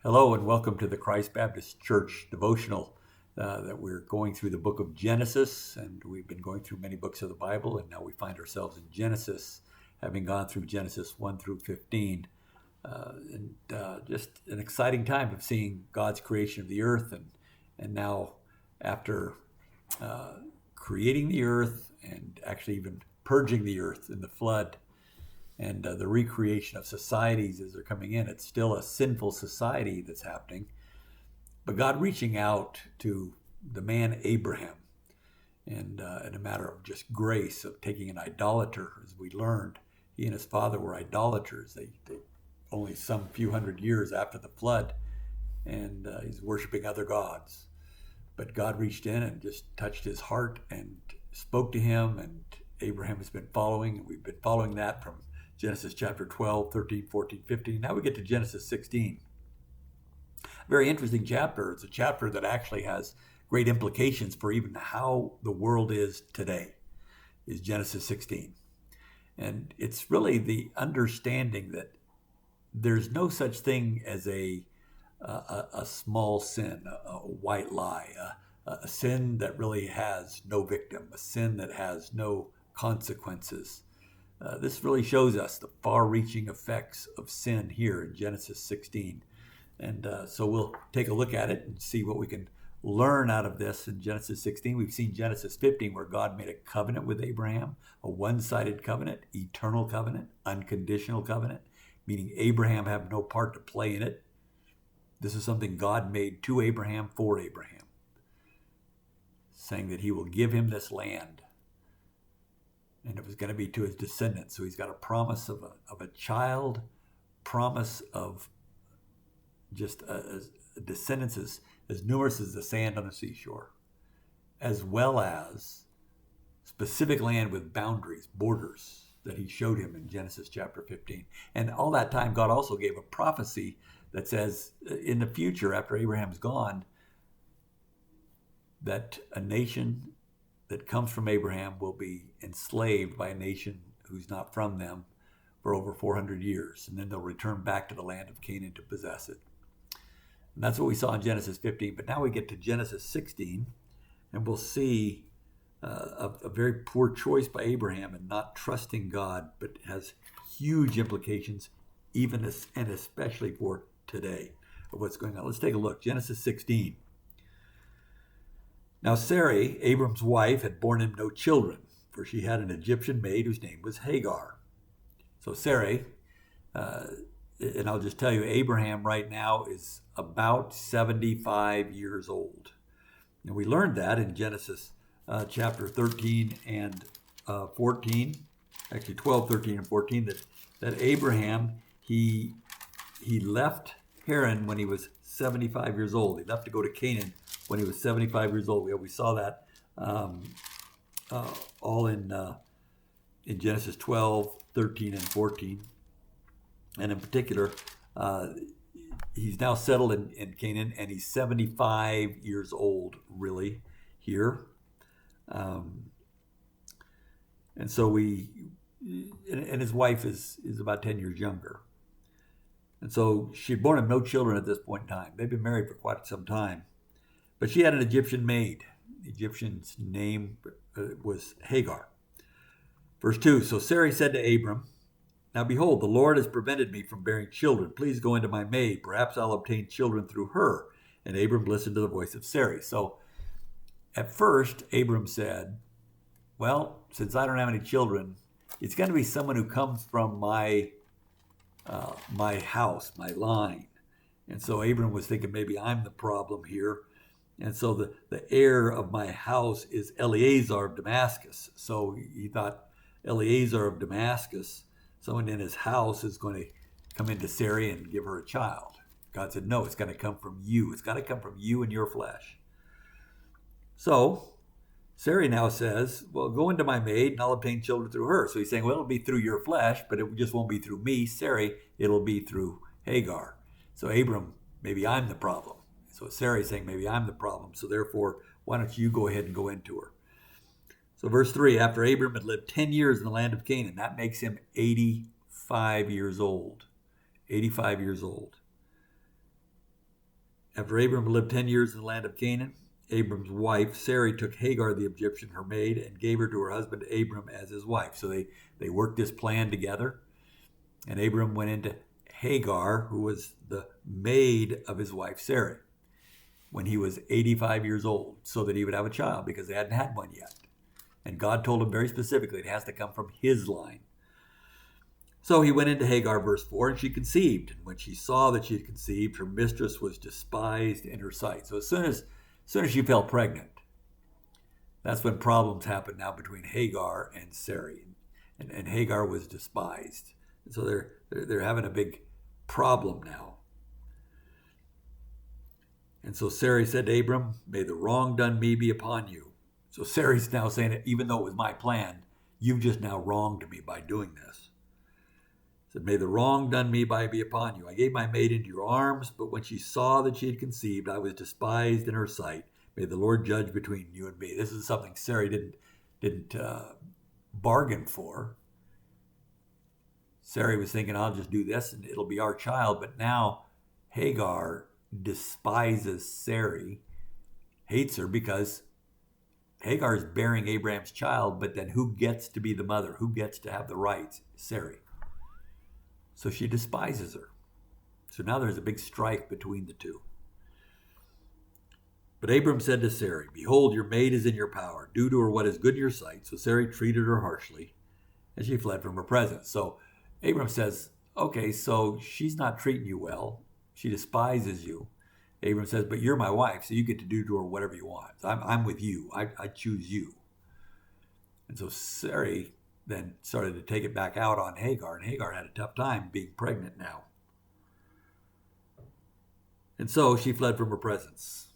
Hello and welcome to the Christ Baptist Church devotional that we're going through the book of Genesis, and we've been going through many books of the Bible, and now we find ourselves in Genesis, having gone through Genesis 1 through 15. Just an exciting time of seeing God's creation of the earth, and now after creating the earth and actually even purging the earth in the flood, and the recreation of societies as they're coming in. It's still a sinful society that's happening, but God reaching out to the man Abraham, and in a matter of just grace of taking an idolater, as we learned, he and his father were idolaters. They only some few hundred years after the flood, and he's worshiping other gods. But God reached in and just touched his heart and spoke to him, and Abraham has been following, and we've been following that from Genesis chapter 12, 13, 14, 15. Now we get to Genesis 16. Very interesting chapter. It's a chapter that actually has great implications for even how the world is today, is Genesis 16. And it's really the understanding that there's no such thing as a small sin, a white lie, a sin that really has no victim, a sin that has no consequences. This really shows us the far-reaching effects of sin here in Genesis 16. And so we'll take a look at it and see what we can learn out of this in Genesis 16. We've seen Genesis 15 where God made a covenant with Abraham, a one-sided covenant, eternal covenant, unconditional covenant, meaning Abraham had no part to play in it. This is something God made to Abraham for Abraham, saying that he will give him this land, and it was going to be to his descendants. So he's got a promise of a child, promise of just a descendants as numerous as the sand on the seashore, as well as specific land with boundaries, borders that he showed him in Genesis chapter 15. And all that time, God also gave a prophecy that says in the future, after Abraham's gone, that a nation that comes from Abraham will be enslaved by a nation who's not from them for over 400 years. And then they'll return back to the land of Canaan to possess it. And that's what we saw in Genesis 15. But now we get to Genesis 16, and we'll see a very poor choice by Abraham in not trusting God, but has huge implications, even and especially for today, of what's going on. Let's take a look. Genesis 16. Now Sarai, Abram's wife, had borne him no children, for she had an Egyptian maid whose name was Hagar. So Sarai, and I'll just tell you, Abraham right now is about 75 years old. And we learned that in Genesis chapter 13 and 14, actually 12, 13, and 14, that Abraham, he left Haran when he was 75 years old. He left to go to Canaan when he was 75 years old. We saw that all in Genesis 12, 13, and 14. And in particular, he's now settled in Canaan, and he's 75 years old, really, here. And so and his wife is about 10 years younger. And so she'd borne him no children at this point in time. They'd been married for quite some time. But she had an Egyptian maid. The Egyptian's name was Hagar. Verse 2, so Sarai said to Abram, now behold, the Lord has prevented me from bearing children. Please go into my maid. Perhaps I'll obtain children through her. And Abram listened to the voice of Sarai. So at first, Abram said, well, since I don't have any children, it's going to be someone who comes from my house, my line. And so Abram was thinking maybe I'm the problem here. And so the heir of my house is Eleazar of Damascus. So he thought Eleazar of Damascus, someone in his house, is going to come into Sarai and give her a child. God said, no, it's going to come from you. It's got to come from you and your flesh. So Sarai now says, well, go into my maid and I'll obtain children through her. So he's saying, well, it'll be through your flesh, but it just won't be through me, Sarai. It'll be through Hagar. So Abram, maybe I'm the problem. So Sarai is saying, maybe I'm the problem. So therefore, why don't you go ahead and go into her? So verse 3, after Abram had lived 10 years in the land of Canaan, that makes him 85 years old. 85 years old. After Abram lived 10 years in the land of Canaan, Abram's wife, Sarai, took Hagar the Egyptian, her maid, and gave her to her husband Abram as his wife. So they worked this plan together. And Abram went into Hagar, who was the maid of his wife Sarai, when he was 85 years old, so that he would have a child, because they hadn't had one yet. And God told him very specifically it has to come from his line. So he went into Hagar, verse 4, and she conceived. And when she saw that she had conceived, her mistress was despised in her sight. So as soon as she fell pregnant, that's when problems happened now between Hagar and Sarai. And Hagar was despised. And so they're having a big problem now. And so Sarai said to Abram, "May the wrong done me be upon you." So Sarai's now saying that even though it was my plan, you've just now wronged me by doing this. Said, "May the wrong done me by be upon you. I gave my maid into your arms, but when she saw that she had conceived, I was despised in her sight. May the Lord judge between you and me." This is something Sarai didn't bargain for. Sarai was thinking, "I'll just do this and it'll be our child." But now Hagar despises Sarai, hates her, because Hagar is bearing Abraham's child, but then who gets to be the mother? Who gets to have the rights? Sarai. So she despises her. So now there's a big strife between the two. But Abram said to Sarai, "Behold, your maid is in your power. Do to her what is good in your sight." So Sarai treated her harshly, and she fled from her presence. So Abram says, "Okay, so she's not treating you well. She despises you." Abram says, "But you're my wife, so you get to do to her whatever you want. I'm with you. I choose you." And so Sarai then started to take it back out on Hagar, and Hagar had a tough time being pregnant now. And so she fled from her presence.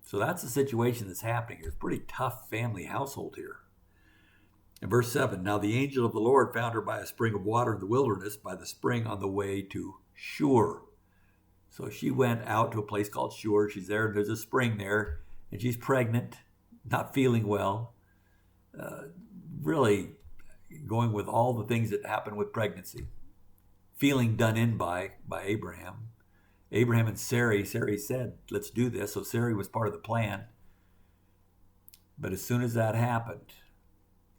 So that's the situation that's happening here. It's a pretty tough family household here. In verse 7, "Now the angel of the Lord found her by a spring of water in the wilderness, by the spring on the way to Shur." So she went out to a place called Shur. She's there, and there's a spring there, and she's pregnant, not feeling well, really going with all the things that happen with pregnancy, feeling done in by Abraham. Abraham and Sarai said, "Let's do this." So Sarai was part of the plan. But as soon as that happened,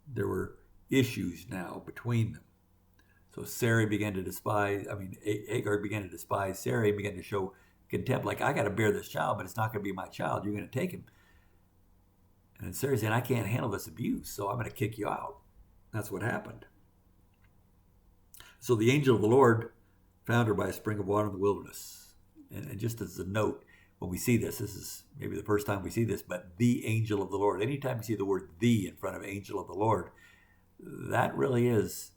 there were issues now between them. So Hagar began to despise Sarai, and began to show contempt, like, "I got to bear this child, but it's not going to be my child. You're going to take him." And then Sarai said, "I can't handle this abuse, so I'm going to kick you out." That's what happened. So the angel of the Lord found her by a spring of water in the wilderness. And just as a note, when we see this is maybe the first time we see this, but the angel of the Lord. Anytime you see the word "the" in front of angel of the Lord, that really is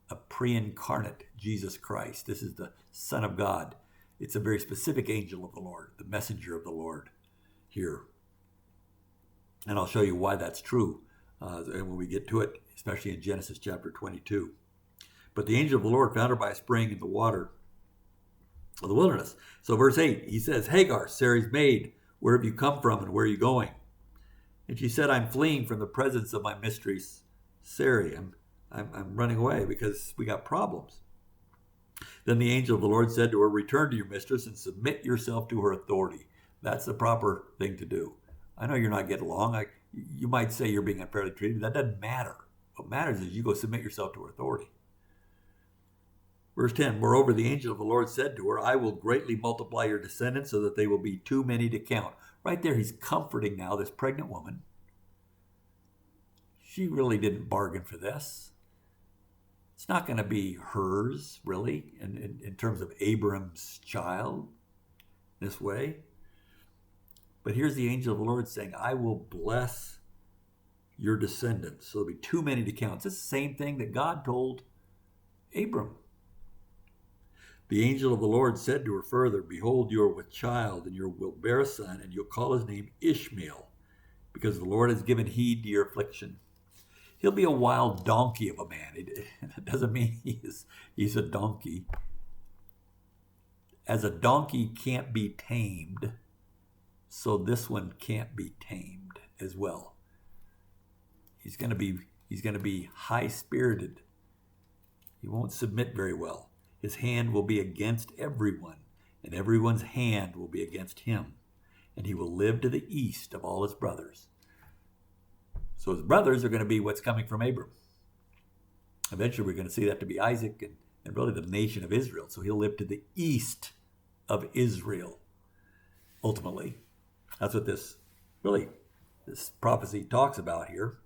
a pre-incarnate Jesus Christ. This is the Son of God. It's a very specific angel of the Lord, the messenger of the Lord here. And I'll show you why that's true when we get to it, especially in Genesis chapter 22. But the angel of the Lord found her by a spring in the water of the wilderness. So verse 8, he says, "Hagar, Sarai's maid, where have you come from and where are you going?" And she said, "I'm fleeing from the presence of my mistress Sarai. I'm running away because we got problems." Then the angel of the Lord said to her, "Return to your mistress and submit yourself to her authority." That's the proper thing to do. I know you're not getting along. You might say you're being unfairly treated. That doesn't matter. What matters is you go submit yourself to her authority. Verse 10, "Moreover, the angel of the Lord said to her, I will greatly multiply your descendants so that they will be too many to count." Right there, he's comforting now this pregnant woman. She really didn't bargain for this. It's not going to be hers, really, in terms of Abram's child this way. But here's the angel of the Lord saying, "I will bless your descendants. So there'll be too many to count." It's the same thing that God told Abram. The angel of the Lord said to her further, "Behold, you are with child, and you will bear a son, and you'll call his name Ishmael, because the Lord has given heed to your affliction. He'll be a wild donkey of a man." It doesn't mean he's a donkey. As a donkey can't be tamed, so this one can't be tamed as well. He's going to be high-spirited. He won't submit very well. His hand will be against everyone. and everyone's hand will be against him, and he will live to the east of all his brothers. So his brothers are going to be what's coming from Abram. Eventually we're going to see that to be Isaac and really the nation of Israel. So he'll live to the east of Israel, ultimately. That's what this prophecy talks about here.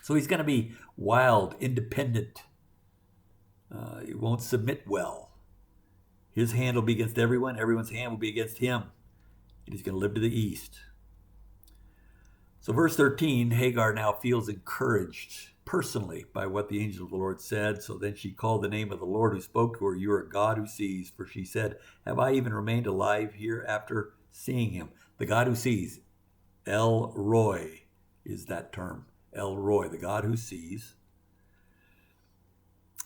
So he's going to be wild, independent. He won't submit well. His hand will be against everyone. Everyone's hand will be against him. And he's going to live to the east. So verse 13, Hagar now feels encouraged personally by what the angel of the Lord said. So then she called the name of the Lord who spoke to her, "You are a God who sees." For she said, "Have I even remained alive here after seeing him?" The God who sees. El Roi is that term. El Roi, the God who sees.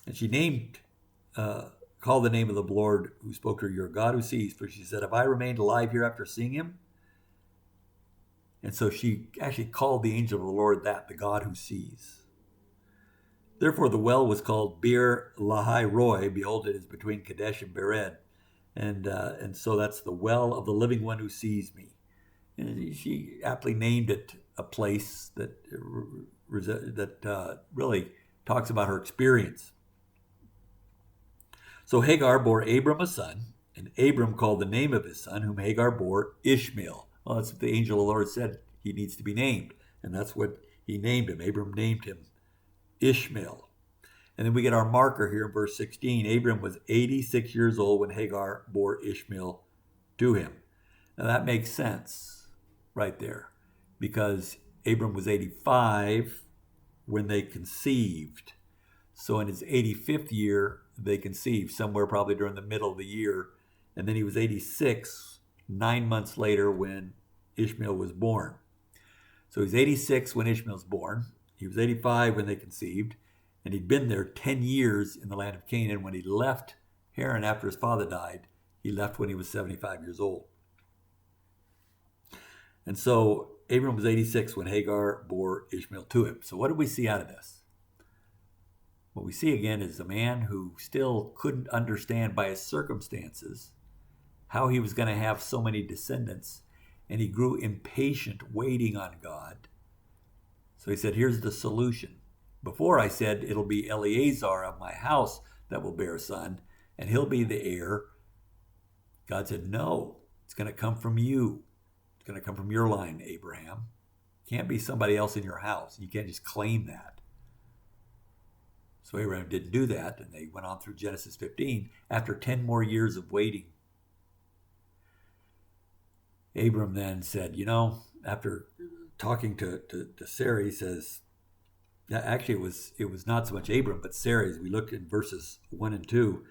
And she called the name of the Lord who spoke to her, "You're a God who sees." For she said, "Have I remained alive here after seeing him?" And so she actually called the angel of the Lord that, the God who sees. Therefore the well was called Bir Lahai Roi. Behold, it is between Kadesh and Bered. And so that's the well of the living one who sees me. And she aptly named it a place that really talks about her experience. So Hagar bore Abram a son, and Abram called the name of his son, whom Hagar bore, Ishmael. Well, that's what the angel of the Lord said he needs to be named, and that's what he named him. Abram named him Ishmael. And then we get our marker here in verse 16. Abram was 86 years old when Hagar bore Ishmael to him. Now that makes sense right there, because Abram was 85 when they conceived. So in his 85th year, they conceived, somewhere probably during the middle of the year. And then he was 86, 9 months later, when Ishmael was born. So he's 86 when Ishmael was born. He was 85 when they conceived. And he'd been there 10 years in the land of Canaan. When he left Haran after his father died, he left when he was 75 years old. And so Abram was 86 when Hagar bore Ishmael to him. So what did we see out of this? What we see again is a man who still couldn't understand by his circumstances how he was going to have so many descendants. And he grew impatient waiting on God. So he said, here's the solution. Before I said, it'll be Eleazar of my house that will bear a son, and he'll be the heir. God said, no, it's going to come from you. It's going to come from your line, Abraham. It can't be somebody else in your house. You can't just claim that. So Abraham didn't do that, and they went on through Genesis 15. After 10 more years of waiting, Abram then said, after talking to Sarah, he says, actually it was not so much Abram, but Sarah. As we look in verses 1 and 2,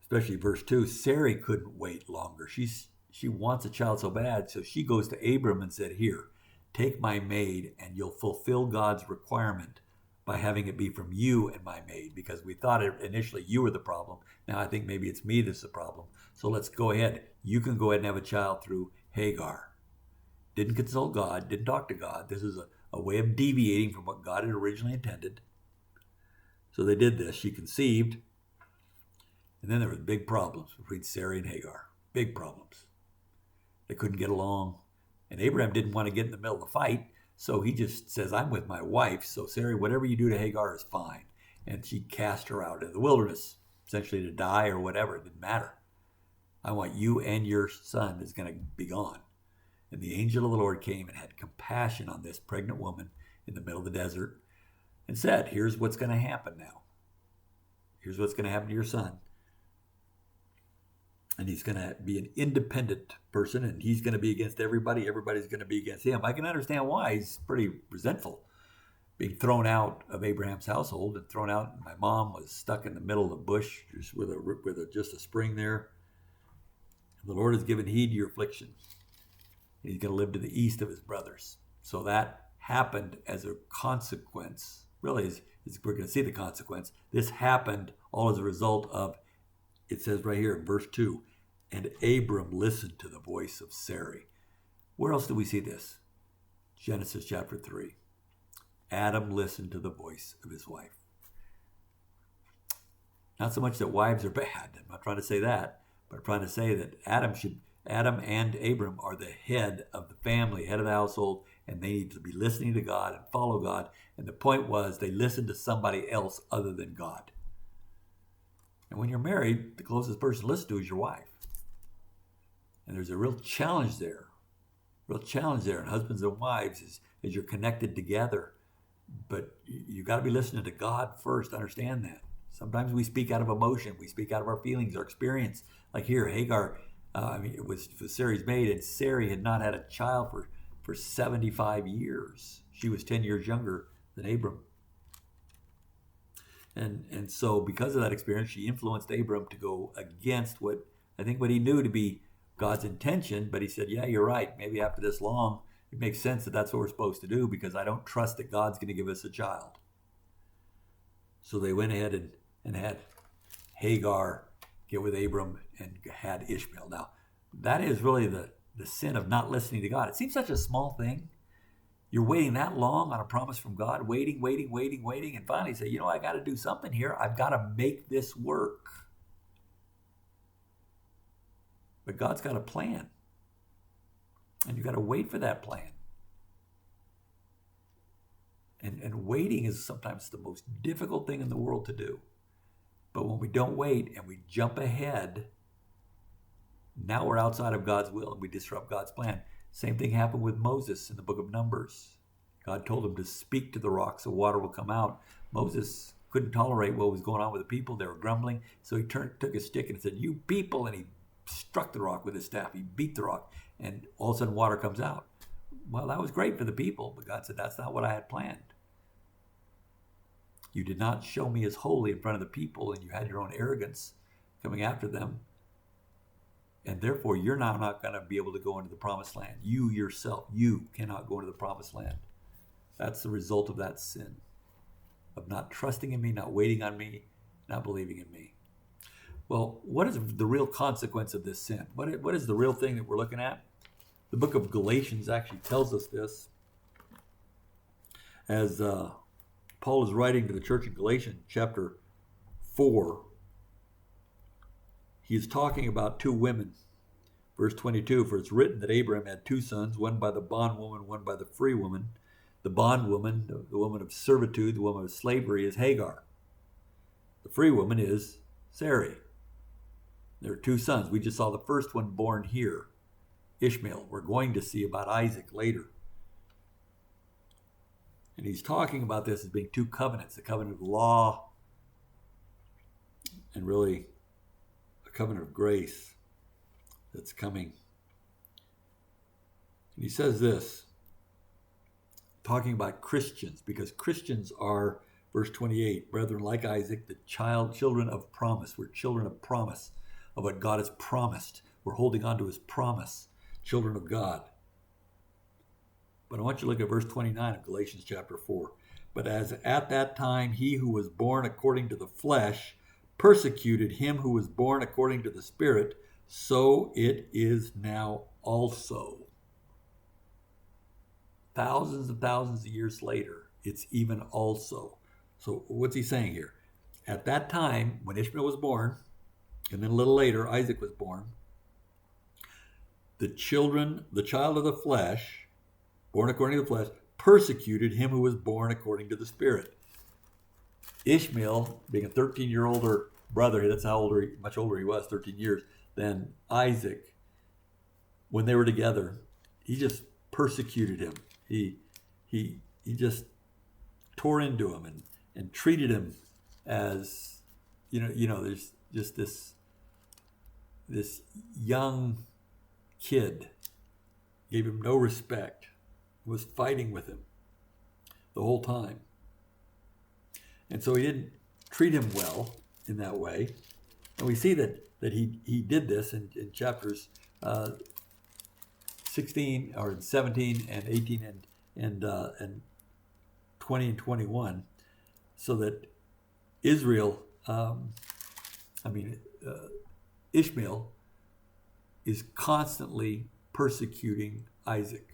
especially verse 2, Sarah couldn't wait longer. She wants a child so bad, so she goes to Abram and said, here, take my maid, and you'll fulfill God's requirement by having it be from you and my maid, because we thought initially you were the problem. Now I think maybe it's me that's the problem. So let's go ahead. You can go ahead and have a child through Hagar. Didn't consult God, didn't talk to God. This is a way of deviating from what God had originally intended. So they did this. She conceived. And then there were big problems between Sarah and Hagar. Big problems. They couldn't get along. And Abraham didn't want to get in the middle of the fight. So he just says, I'm with my wife. So Sarah, whatever you do to Hagar is fine. And she cast her out in the wilderness, essentially to die or whatever. It didn't matter. I want you and your son is going to be gone. And the angel of the Lord came and had compassion on this pregnant woman in the middle of the desert and said, here's what's going to happen now. Here's what's going to happen to your son. And he's going to be an independent person, and he's going to be against everybody. Everybody's going to be against him. I can understand why. He's pretty resentful, being thrown out of Abraham's household and thrown out. My mom was stuck in the middle of the bush just with just a spring there. And the Lord has given heed to your affliction. He's going to live to the east of his brothers. So that happened as a consequence. Really, we're going to see the consequence. This happened all as a result of, it says right here in verse 2, and Abram listened to the voice of Sarai. Where else do we see this? Genesis chapter 3. Adam listened to the voice of his wife. Not so much that wives are bad. I'm not trying to say that. But I'm trying to say that Adam and Abram are the head of the family, head of the household, and they need to be listening to God and follow God. And the point was they listened to somebody else other than God. And when you're married, the closest person to listen to is your wife. And there's a real challenge there. And husbands and wives is you're connected together. But you got to be listening to God first. Understand that. Sometimes we speak out of emotion. We speak out of our feelings, our experience. Like here, Hagar, it was Sarai's maid, and Sarai had not had a child for 75 years. She was 10 years younger than Abram. And so because of that experience, she influenced Abram to go against what he knew to be God's intention. But he said, yeah, you're right. Maybe after this long, it makes sense that that's what we're supposed to do, because I don't trust that God's going to give us a child. So they went ahead and had Hagar get with Abram and had Ishmael. Now, that is really the sin of not listening to God. It seems such a small thing. You're waiting that long on a promise from God, waiting, and finally say, I got to do something here. I've got to make this work. But God's got a plan. And you've got to wait for that plan. And waiting is sometimes the most difficult thing in the world to do. But when we don't wait and we jump ahead, now we're outside of God's will and we disrupt God's plan. Same thing happened with Moses in the book of Numbers. God told him to speak to the rock so water will come out. Moses couldn't tolerate what was going on with the people. They were grumbling. So he took his stick and said, you people, and he struck the rock with his staff. He beat the rock, and all of a sudden water comes out. Well, that was great for the people, but God said, that's not what I had planned. You did not show me as holy in front of the people, and you had your own arrogance coming after them. And therefore, you're now not going to be able to go into the promised land. You yourself, you cannot go into the promised land. That's the result of that sin, of not trusting in me, not waiting on me, not believing in me. Well, what is the real consequence of this sin? What is the real thing that we're looking at? The book of Galatians actually tells us this. As Paul is writing to the church in Galatians, chapter 4, he's talking about two women. Verse 22, for it's written that Abraham had two sons, one by the bondwoman, one by the free woman. The bondwoman, the woman of servitude, the woman of slavery, is Hagar. The free woman is Sarai. There are two sons. We just saw the first one born here, Ishmael. We're going to see about Isaac later. And he's talking about this as being two covenants, the covenant of law and really a covenant of grace that's coming. And he says this, talking about Christians, because Christians are, verse 28, brethren, like Isaac, the children of promise. We're children of promise, of what God has promised. We're holding on to his promise, children of God. But I want you to look at verse 29 of Galatians chapter 4. But as at that time he who was born according to the flesh persecuted him who was born according to the Spirit, so it is now also. Thousands and thousands of years later, it's even also. So what's he saying here? At that time, when Ishmael was born, and then a little later, Isaac was born, the child of the flesh, born according to the flesh, persecuted him who was born according to the Spirit. Ishmael, being a 13-year-older brother, that's how much older he was, 13 years, than Isaac, when they were together, he just persecuted him. He just tore into him and treated him as, there's just this young kid, gave him no respect, was fighting with him the whole time. And so he didn't treat him well in that way. And we see that he did this in chapters 16 or 17 and 18 and 20 and 21, so that Ishmael is constantly persecuting Isaac.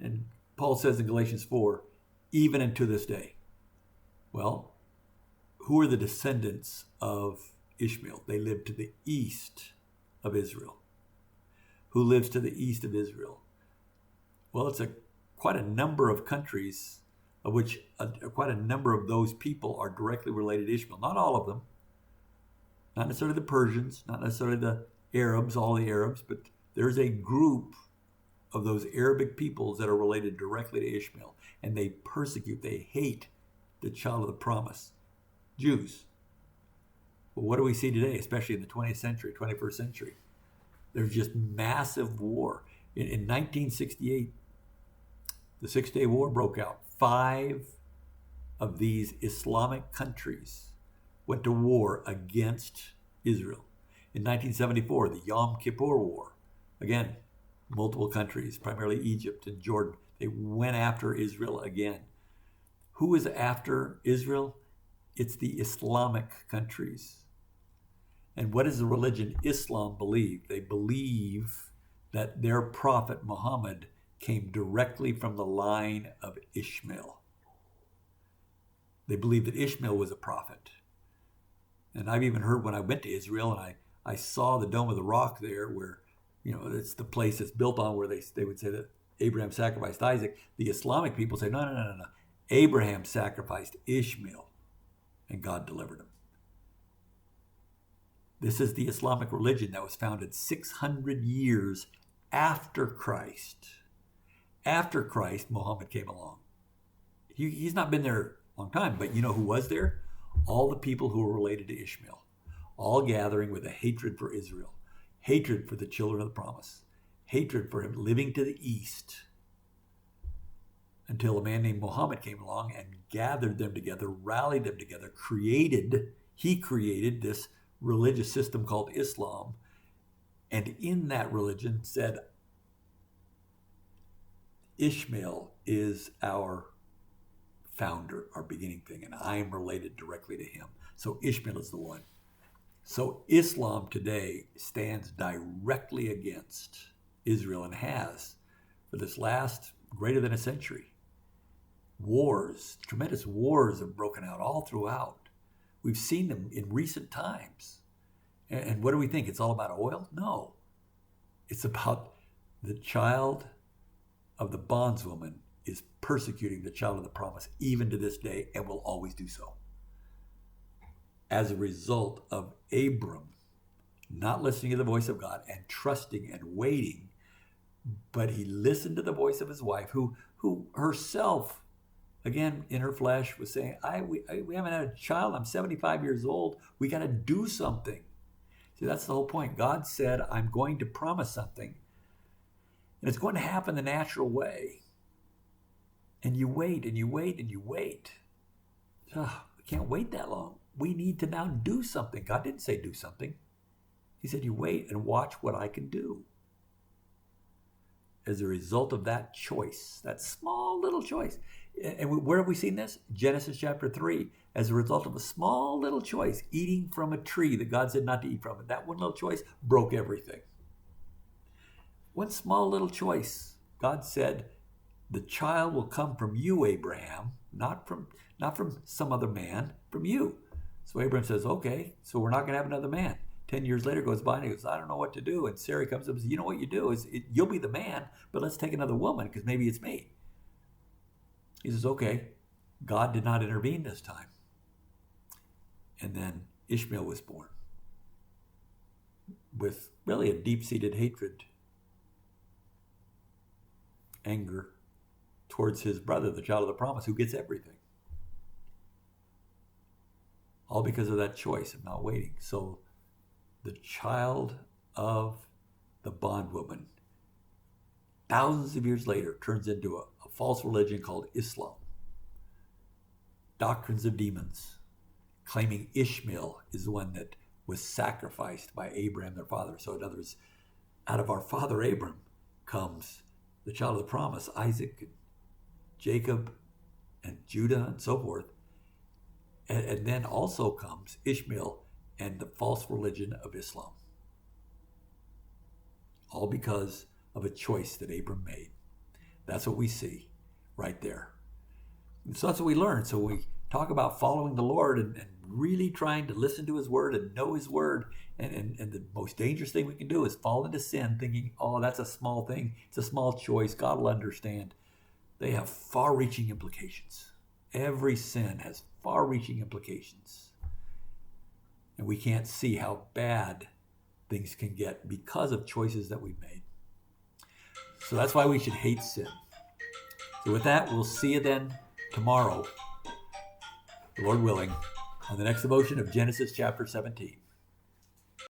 And Paul says in Galatians 4, even unto this day. Well, who are the descendants of Ishmael? They lived to the east of Israel? Who lives to the east of Israel? Well, it's quite a number of countries, of which quite a number of those people are directly related to Ishmael. Not all of them. Not necessarily the Persians, not necessarily the Arabs, all the Arabs, but there's a group of those Arabic peoples that are related directly to Ishmael. And they persecute, they hate the child of the promise, Jews. Well, what do we see today, especially in the 20th century, 21st century? There's just massive war. In 1968, the Six-Day War broke out. 5 of these Islamic countries went to war against Israel. In 1974, the Yom Kippur War. Again, multiple countries, primarily Egypt and Jordan, they went after Israel again. Who is after Israel? It's the Islamic countries. And what does the religion Islam believe? They believe that their prophet Muhammad came directly from the line of Ishmael. They believe that Ishmael was a prophet. And I've even heard when I went to Israel and I saw the Dome of the Rock there where, it's the place that's built on where they would say that Abraham sacrificed Isaac. The Islamic people say, no. Abraham sacrificed Ishmael and God delivered him. This is the Islamic religion that was founded 600 years after Christ. After Christ, Muhammad came along. He's not been there a long time, but you know who was there? All the people who were related to Ishmael, all gathering with a hatred for Israel, hatred for the children of the promise, hatred for him living to the east, until a man named Muhammad came along and gathered them together, rallied them together, he created this religious system called Islam, and in that religion said, Ishmael is our founder, our beginning thing, and I am related directly to him. So Ishmael is the one. So Islam today stands directly against Israel and has for this last greater than a century. Wars, tremendous wars have broken out all throughout. We've seen them in recent times. And what do we think? It's all about oil? No. It's about the child of the bondswoman is persecuting the child of the promise even to this day and will always do so. As a result of Abram not listening to the voice of God and trusting and waiting, but he listened to the voice of his wife, who herself, again, in her flesh, was saying, we haven't had a child. I'm 75 years old. We got to do something. See, that's the whole point. God said, I'm going to promise something, and it's going to happen the natural way. And you wait, and you wait, and you wait. We can't wait that long. We need to now do something. God didn't say do something. He said, you wait and watch what I can do. As a result of that choice, that small little choice. And where have we seen this? Genesis chapter 3. As a result of a small little choice, eating from a tree that God said not to eat from. And that one little choice broke everything. One small little choice. God said, the child will come from you, Abraham, not from some other man, from you. So Abraham says, okay, so we're not going to have another man. 10 years later goes by and he goes, I don't know what to do. And Sarah comes up and says, you know what you do is you'll be the man, but let's take another woman because maybe it's me. He says, okay. God did not intervene this time. And then Ishmael was born with really a deep-seated hatred, anger towards his brother, the child of the promise, who gets everything. All because of that choice of not waiting. So the child of the bondwoman, thousands of years later, turns into a false religion called Islam. Doctrines of demons, claiming Ishmael is the one that was sacrificed by Abraham, their father. So in other words, out of our father Abram comes the child of the promise, Isaac, and Jacob, and Judah, and so forth. And then also comes Ishmael and the false religion of Islam. All because of a choice that Abram made. That's what we see right there. And so that's what we learn. So we talk about following the Lord and really trying to listen to his word and know his word. And the most dangerous thing we can do is fall into sin thinking, oh, that's a small thing. It's a small choice. God will understand. They have far-reaching implications. Every sin has far-reaching implications. And we can't see how bad things can get because of choices that we've made. So that's why we should hate sin. So with that, we'll see you then tomorrow, the Lord willing, on the next devotion of Genesis chapter 17.